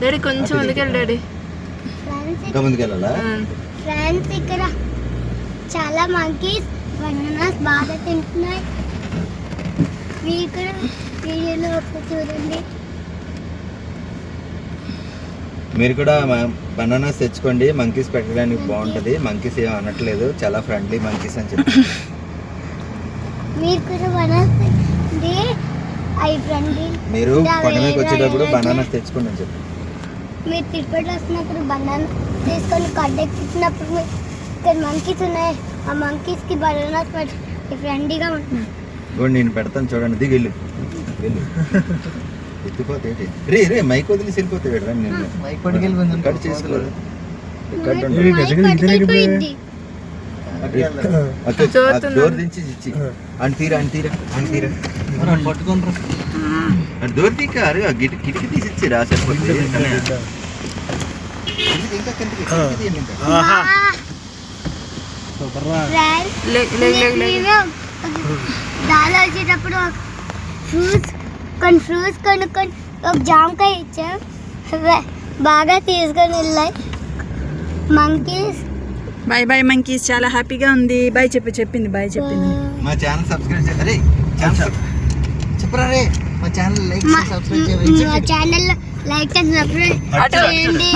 Daddy కొంచెం ముందుకెళ్ళి daddy. ఇంకా ముందుకెళ్ళాలా? ఫ్రెండ్స్ ఇక్కడ చాలా మంకీస్ బనానాస్ బాగా తింటున్నాయి. మీరు కూడా వీడియోలో చూడండి. మీరు కూడా బనానాస్ తెచ్చుకోండి, మంకీస్ పెట్టడానికి బాగుంటది. మంకీస్ ఏం అనట్లేదు, చాలా ఫ్రెండ్లీ మంకీస్ అని చెప్పి. మీరు కూడా బనానాస్ అవి ఫ్రెండ్లీ. మీరు కొండ మీదకి వచ్చేటప్పుడు బనానాస్ తెచ్చుకోండి అని చెప్పి. మీరు తిరుపతి వస్తున్నప్పుడు బనానా తీసుకొని కడ్డెక్కినప్పుడు ఇక్కడ మంకీస్ ఉన్నాయి. ఆ మంకీస్ కి బనానాస్ పెట్టి ఫ్రెండ్లీగా ఉంటున్నాయి. నేను పెడతాను చూడండి. దిగి వెళ్ళు ఎత్తిపోతే రే రే మైక్ వదిలేసి వెళ్ళిపోతాడు. నేను కట్ చేసుకోలేదు. డోర్ దించి ఇచ్చి అని తీరా పట్టుకోండి. డోర్ తీకారు కిటికీ తీసి ఇచ్చిరా సరిపోతుంది. ఇంకా దాలో వచ్చేటప్పుడు ఫ్రూట్స్ కొనుక్కొని ఒక జామకాయ ఇచ్చాం. బాగా తీసుకొని వెళ్ళాయి మంకీస్. Bye bye monkeys. చాలా హ్యాపీగా ఉంది. బాయ్ చెప్పింది. బాయ్ చెప్పింది. మా ఛానల్ సబ్స్క్రైబ్ చేయాలి. చెప్పరా రే, మా ఛానల్ లైక్ సబ్స్క్రైబ్ చేయండి. మా ఛానల్ లైక్ అండ్ సబ్స్క్రైబ్ చేయండి.